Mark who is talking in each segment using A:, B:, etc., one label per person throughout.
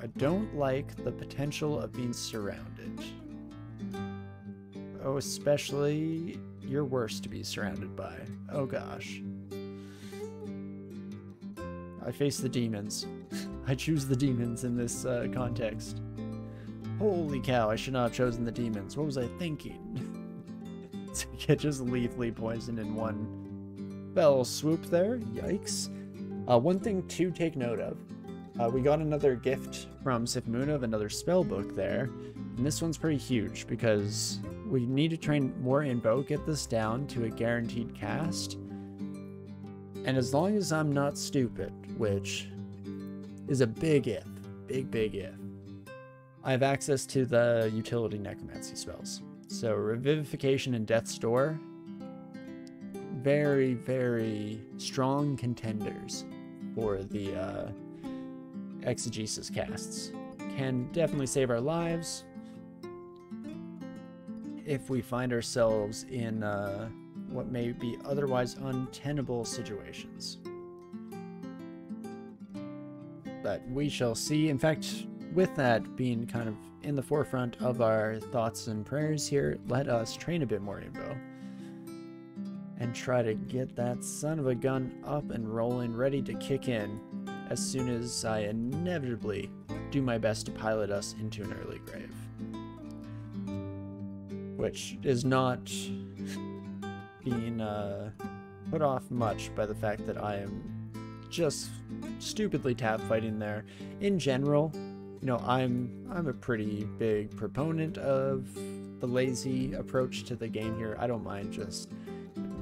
A: I don't like the potential of being surrounded. Oh, especially you're worse to be surrounded by. Oh gosh. I face the demons. I choose the demons in this context. Holy cow, I should not have chosen the demons. What was I thinking? To get just lethally poisoned in one fell swoop there. Yikes. One thing to take note of. We got another gift from Sif Muna of another spell book there. And this one's pretty huge because we need to train more Invo, get this down to a guaranteed cast. And as long as I'm not stupid, which is a big if, big if, I have access to the utility necromancy spells. So Revivification and Death's Door, very, very strong contenders for the exegesis casts. Can definitely save our lives if we find ourselves in what may be otherwise untenable situations. But we shall see. In fact, with that being kind of in the forefront of our thoughts and prayers here, let us train a bit more Invo and try to get that son of a gun up and rolling, ready to kick in as soon as I inevitably do my best to pilot us into an early grave. Which is not being put off much by the fact that I am just stupidly tab fighting there. In general, you know, I'm a pretty big proponent of the lazy approach to the game here. I don't mind just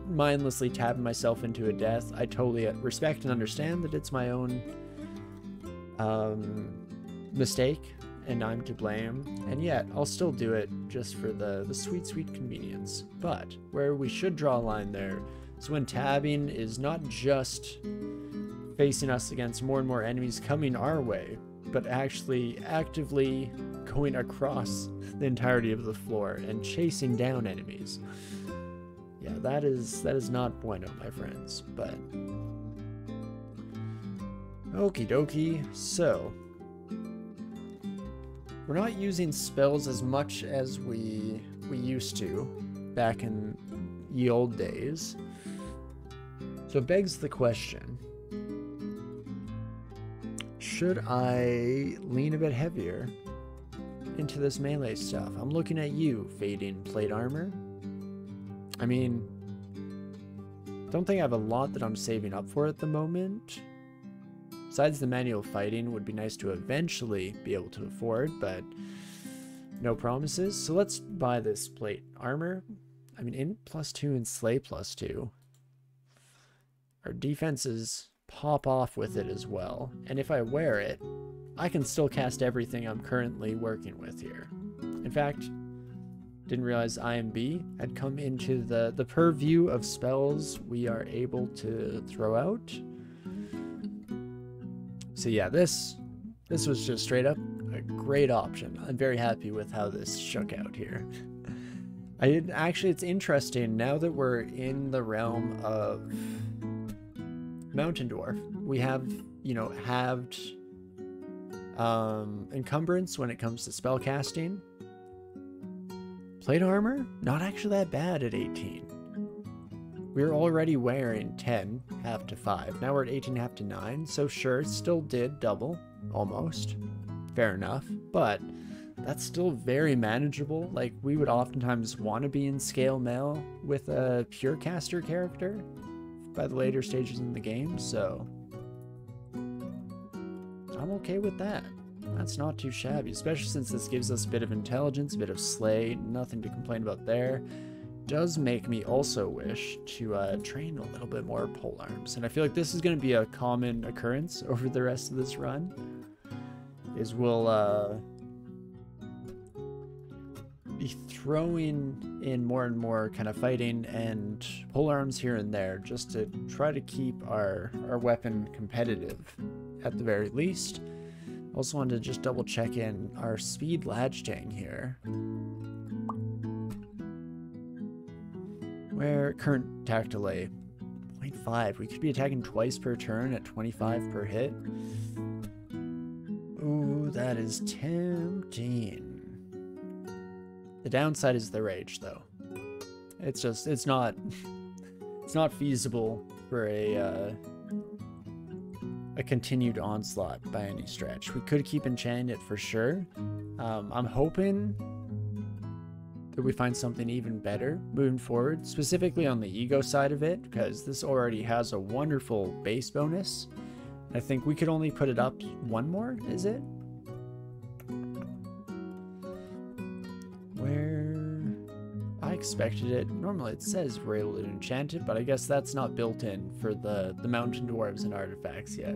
A: mindlessly tabbing myself into a death. I totally respect and understand that it's my own mistake and I'm to blame, and yet I'll still do it just for the sweet convenience. But where we should draw a line there is when tabbing is not just facing us against more and more enemies coming our way, but actually actively going across the entirety of the floor and chasing down enemies. Yeah, that is not bueno, my friends. But okie dokie. So we're not using spells as much as we used to back in ye old days. So it begs the question, should I lean a bit heavier into this melee stuff? I'm looking at you, Fading Plate Armor. I mean, don't think I have a lot that I'm saving up for at the moment. Besides the manual fighting, would be nice to eventually be able to afford, but no promises. So let's buy this plate armor. I mean, int +2 and slay +2. Our defenses pop off with it as well. And if I wear it, I can still cast everything I'm currently working with here. In fact, didn't realize IMB had come into the purview of spells we are able to throw out. So yeah, this was just straight up a great option. I'm very happy with how this shook out here. Actually, it's interesting now that we're in the realm of Mountain Dwarf. We have, you know, halved encumbrance when it comes to spell casting. Plate armor, not actually that bad at 18. We're already wearing 10, half to 5. Now we're at 18, half to 9. So sure, still did double, almost. Fair enough. But that's still very manageable. Like, we would oftentimes want to be in scale mail with a pure caster character by the later stages in the game, so I'm okay with that. That's not too shabby, especially since this gives us a bit of intelligence, a bit of slay, nothing to complain about there. Does make me also wish to train a little bit more polearms, and I feel like this is going to be a common occurrence over the rest of this run, is we'll be throwing in more and more kind of fighting and polearms here and there just to try to keep our weapon competitive at the very least. Also wanted to just double check in our speed latch tang here. Where current attack delay 0.5. We could be attacking twice per turn at 25 per hit. Ooh, that is tempting. The downside is the rage, though. It's just, it's not feasible for a continued onslaught by any stretch. We could keep enchanting it for sure. I'm hoping that we find something even better moving forward, specifically on the ego side of it, because this already has a wonderful base bonus. I think we could only put it up one more, is it? Where I expected it. Normally it says we're able to enchant it, but I guess that's not built in for the mountain dwarves and artifacts yet.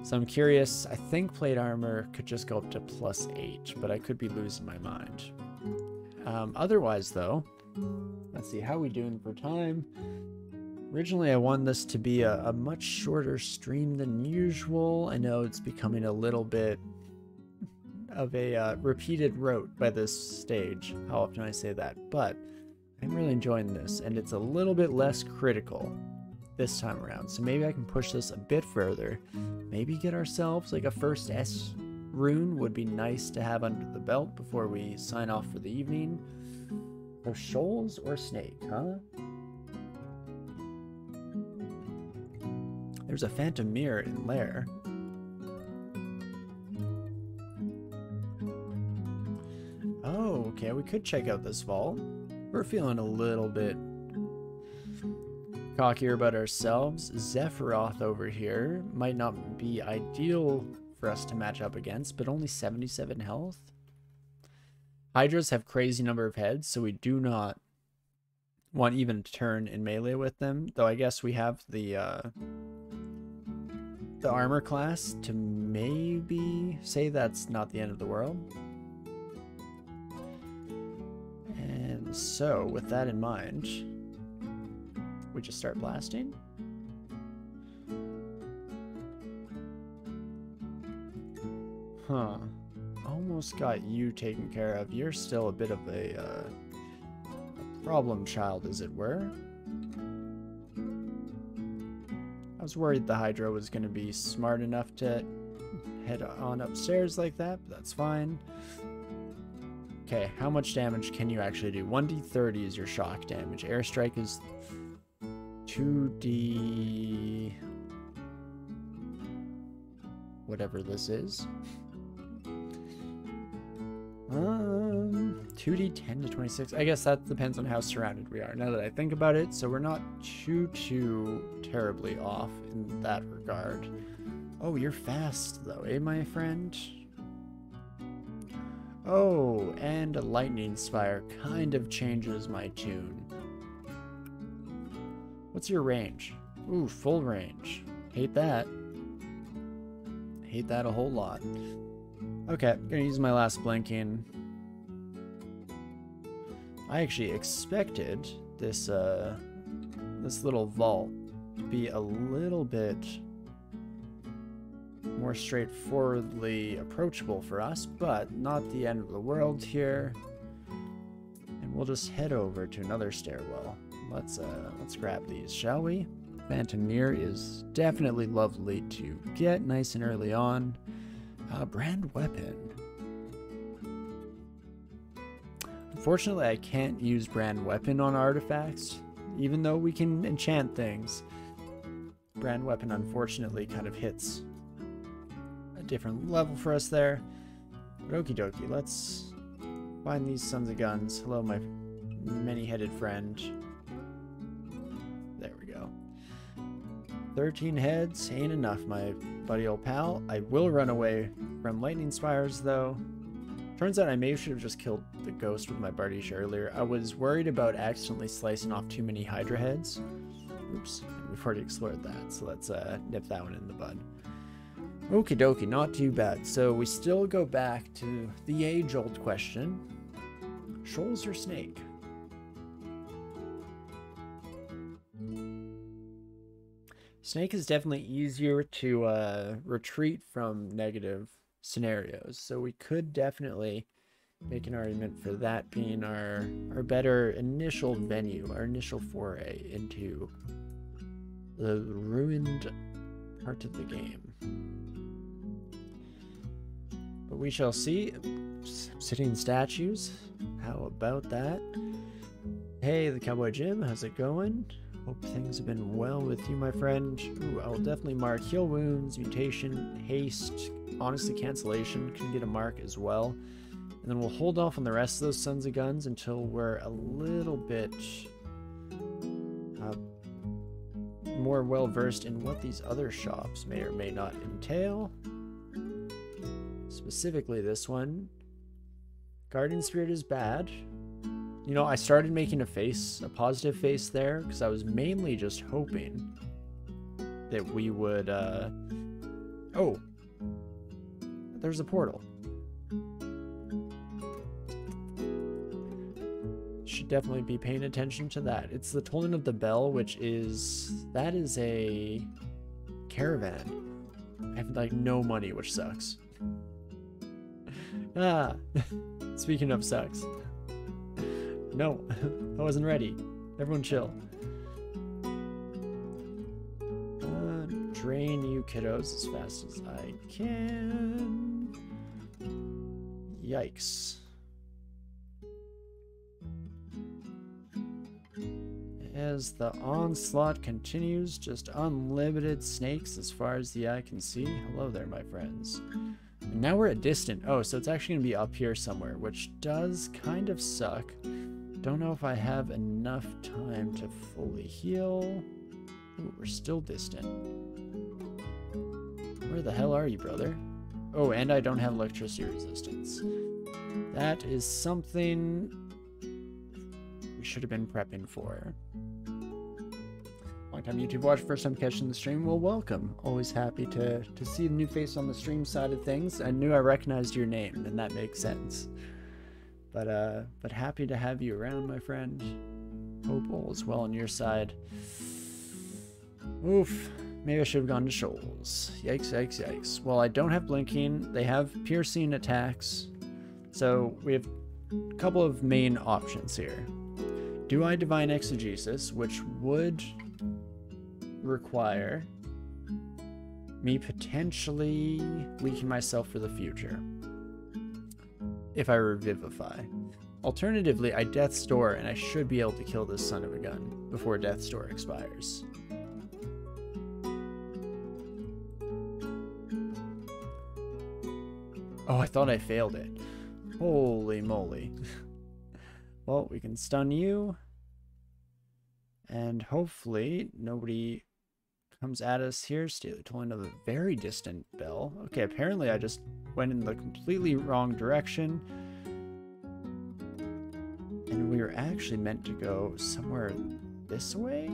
A: So I'm curious. I think plate armor could just go up to +8, but I could be losing my mind. Otherwise, though, let's see, how are we doing for time? Originally, I wanted this to be a much shorter stream than usual. I know it's becoming a little bit of a repeated rote by this stage, how often I say that, but I'm really enjoying this, and it's a little bit less critical this time around, so maybe I can push this a bit further. Maybe get ourselves like a first S rune would be nice to have under the belt before we sign off for the evening. So shoals or snake, huh? There's a phantom mirror in Lair. Oh, okay, we could check out this vault. We're feeling a little bit cockier about ourselves. Zephyroth over here might not be ideal for us to match up against, but only 77 health. Hydras have crazy number of heads, so we do not want even to turn in melee with them, though I guess we have the armor class to maybe say that's not the end of the world. And so with that in mind, we just start blasting. Huh. Almost got you taken care of. You're still a bit of a problem child, as it were. I was worried the Hydra was going to be smart enough to head on upstairs like that, but that's fine. Okay, how much damage can you actually do? 1d30 is your shock damage. Airstrike is 2d... whatever this is. 2d10 to 26. I guess that depends on how surrounded we are, now that I think about it, so we're not too terribly off in that regard. Oh, you're fast, though, eh, my friend? Oh, and a lightning spire kind of changes my tune. What's your range? Ooh, full range. Hate that. Hate that a whole lot. Okay, gonna use my last blinking. I actually expected this this little vault to be a little bit more straightforwardly approachable for us, but not the end of the world here. And we'll just head over to another stairwell. Let's grab these, shall we? Phantom Mirror is definitely lovely to get nice and early on. Brand weapon. Unfortunately, I can't use brand weapon on artifacts, even though we can enchant things. Brand weapon, unfortunately, kind of hits a different level for us there. But okie dokie, let's find these sons of guns. Hello, my many-headed friend. There we go. 13 heads ain't enough, my buddy old pal. I will run away from lightning spires, though. Turns out I maybe should have just killed the ghost with my Bardiche earlier. I was worried about accidentally slicing off too many Hydra heads. Oops, we've already explored that, so let's nip that one in the bud. Okie dokie, not too bad. So we still go back to the age-old question. Shoals or snake? Snake is definitely easier to retreat from negative scenarios, so we could definitely make an argument for that being our better initial venue, our initial foray into the ruined part of the game. we shall see. Sitting statues. How about that? Hey, the Cowboy Jim, how's it going? Hope things have been well with you, my friend. Ooh, I will definitely mark heal wounds, mutation, haste, honestly cancellation can get a mark as well. And then we'll hold off on the rest of those Sons of Guns until we're a little bit more well versed in what these other shops may or may not entail. Specifically this one. Guardian Spirit is bad. You know, I started making a positive face there, because I was mainly just hoping that we would, oh, there's a portal. Should definitely be paying attention to that. It's the Tolling of the Bell, that is a caravan. I have, like, no money, which sucks. Ah, speaking of sucks. No, I wasn't ready. Everyone chill. Drain you kiddos as fast as I can. Yikes. As the onslaught continues, just unlimited snakes as far as the eye can see. Hello there, my friends. And now we're at distant. Oh, so it's actually going to be up here somewhere, which does kind of suck. Don't know if I have enough time to fully heal. Ooh, we're still distant. Where the hell are you, brother? Oh, and I don't have electricity resistance. That is something we should have been prepping for. Long time YouTube watch, first time catching the stream. Well, welcome. Always happy to see the new face on the stream side of things. I knew I recognized your name, and that makes sense. But happy to have you around, my friend. Hope all is well on your side. Oof. Maybe I should have gone to Shoals. Yikes, yikes, yikes. Well, I don't have blinking. They have piercing attacks. So we have a couple of main options here. Do I Divine Exegesis, which would require me potentially weaken myself for the future if I Revivify. Alternatively, I Death's Door, and I should be able to kill this son of a gun before Death's Door expires. Oh, I thought I failed it. Holy moly. Well, we can stun you. And hopefully nobody comes at us here. Steely Tolling of a very distant bell. Okay, apparently I just went in the completely wrong direction. And we were actually meant to go somewhere this way?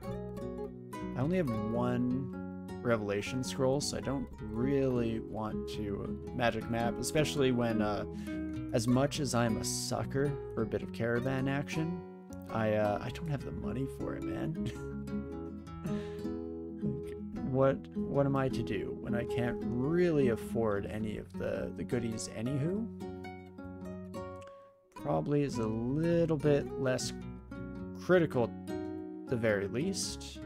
A: I only have one Revelation scroll, so I don't really want to magic map, especially when, as much as I'm a sucker for a bit of caravan action, I don't have the money for it, man. What am I to do when I can't really afford any of the goodies anywho? Probably is a little bit less critical at the very least.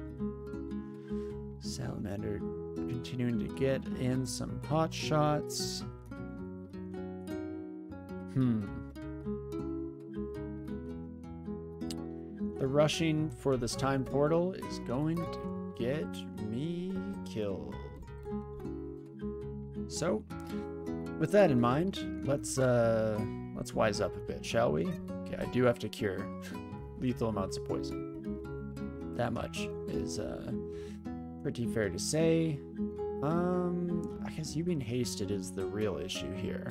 A: Salamander continuing to get in some pot shots. The rushing for this time portal is going to get me killed. So, with that in mind, let's wise up a bit, shall we? Okay, I do have to cure lethal amounts of poison. That much is pretty fair to say. I guess you being hasted is the real issue here.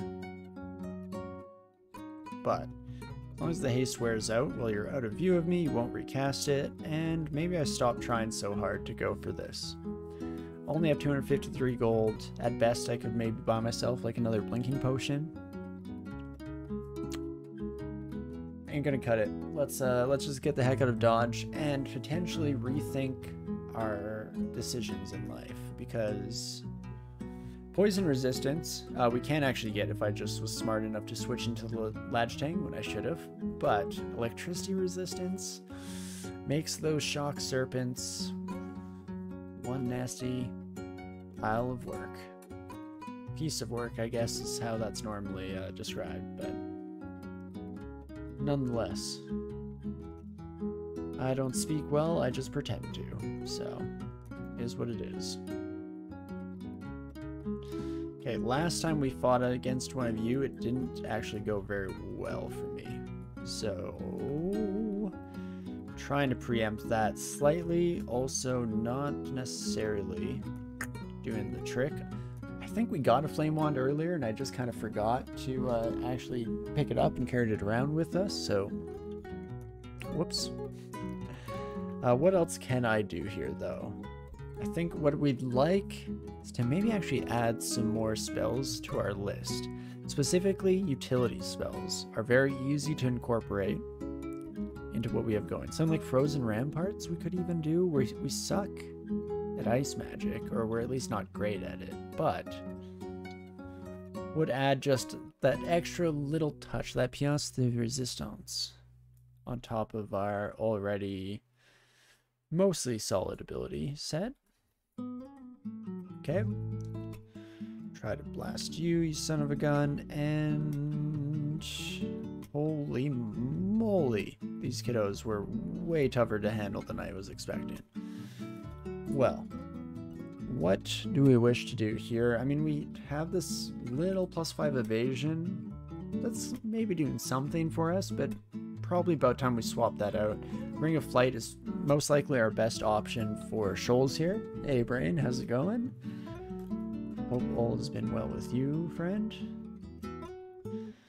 A: But as long as the haste wears out while you're out of view of me, you won't recast it, and maybe I stop trying so hard to go for this. Only have 253 gold. At best, I could maybe buy myself like another blinking potion. Ain't gonna cut it. Let's just get the heck out of Dodge and potentially rethink our decisions in life, because poison resistance we can actually get if I just was smart enough to switch into the Ladge Tang when I should have, but electricity resistance makes those shock serpents one nasty pile of work. piece of work, I guess, is how that's normally described, but nonetheless, I don't speak well, I just pretend to, so it is what it is. Okay, last time we fought against one of you, it didn't actually go very well for me, so trying to preempt that slightly, also not necessarily doing the trick. I think we got a flame wand earlier and I just kind of forgot to actually pick it up and carried it around with us, so whoops. What else can I do here though? I think what we'd like is to maybe actually add some more spells to our list. Specifically, utility spells are very easy to incorporate into what we have going. Something like Frozen Ramparts we could even do. We suck at ice magic, or we're at least not great at it, but would add just that extra little touch, that pièce de résistance, on top of our already mostly solid ability set. Okay. Try to blast you, you son of a gun, and holy moly, these kiddos were way tougher to handle than I was expecting. Well, what do we wish to do here? I mean, we have this little +5 evasion. That's maybe doing something for us, but probably about time we swap that out. Ring of Flight is most likely our best option for Shoals here. Hey, Brain, how's it going? Hope all has been well with you, friend.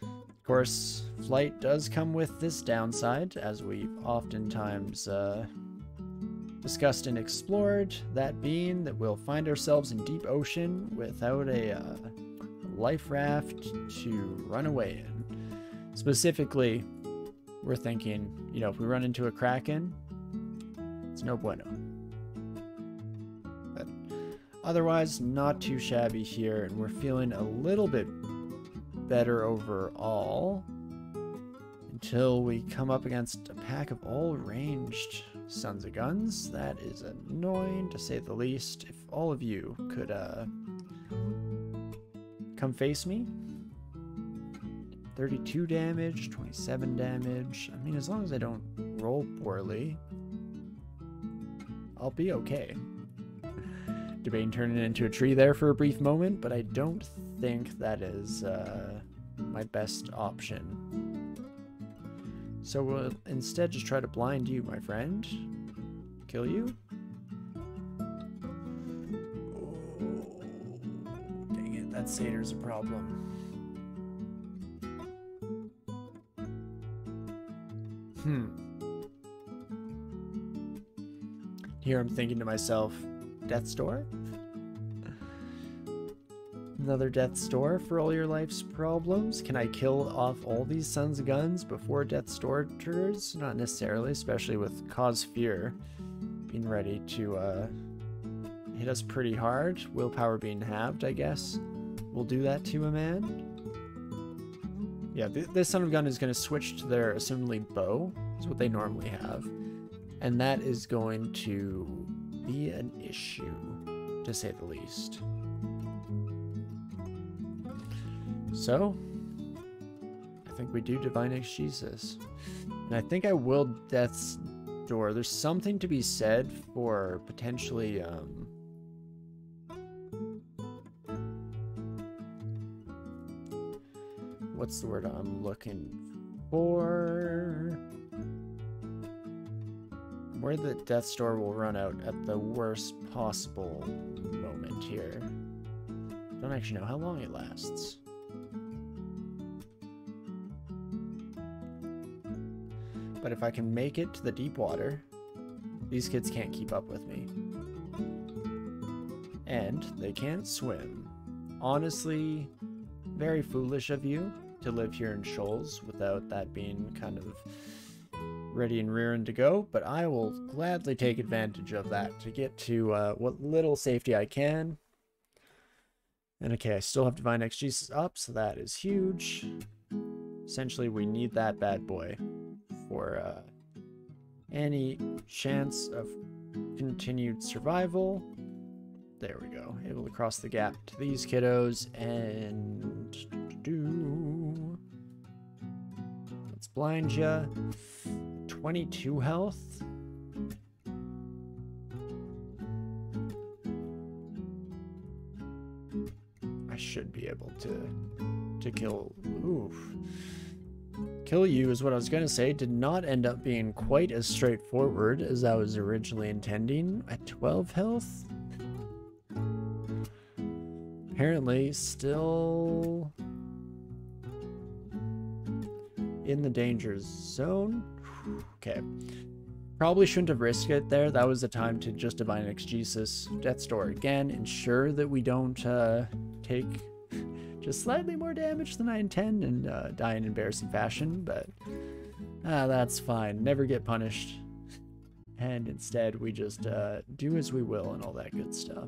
A: Of course, Flight does come with this downside, as we've oftentimes discussed and explored, that being that we'll find ourselves in deep ocean without a life raft to run away in. Specifically, we're thinking, you know, if we run into a kraken, it's no bueno. But otherwise, not too shabby here, and we're feeling a little bit better overall until we come up against a pack of all ranged sons of guns. That is annoying, to say the least. If all of you could come face me. 32 damage, 27 damage. I mean, as long as I don't roll poorly, I'll be okay. Debating turning it into a tree there for a brief moment, but I don't think that is my best option. So we'll instead just try to blind you, my friend. Kill you. Oh, dang it, that satyr's a problem. Here I'm thinking to myself, Death's Door? Another Death's Door for all your life's problems? Can I kill off all these sons of guns before Death's Door triggers? Not necessarily, especially with Cause Fear being ready to hit us pretty hard. Willpower being halved, I guess. We'll do that to a man. Yeah, this son of gun is going to switch to their assumedly bow, is what they normally have. And that is going to be an issue, to say the least. So, I think we do Divine Exegesis. And I think I will Death's Door. There's something to be said for potentially, what's the word I'm looking for? Where the Death's Door will run out at the worst possible moment here. Don't actually know how long it lasts. But if I can make it to the deep water, these kids can't keep up with me. And they can't swim. Honestly, very foolish of you to live here in Shoals without that being kind of ready and rearing to go, but I will gladly take advantage of that to get to what little safety I can. And okay, I still have Divine Exegesis up, so that is huge. Essentially, we need that bad boy for any chance of continued survival. There we go. Able to cross the gap to these kiddos, and let's blind ya. 22 health. I should be able to kill. Oof. Kill you is what I was going to say. Did not end up being quite as straightforward as I was originally intending. At 12 health. Apparently still in the danger zone. Okay. Probably shouldn't have risked it there. That was the time to just Divine Exegesis. Death's Door again. Ensure that we don't take just slightly more damage than I intend and die in embarrassing fashion, but that's fine. Never get punished. And instead we just do as we will and all that good stuff.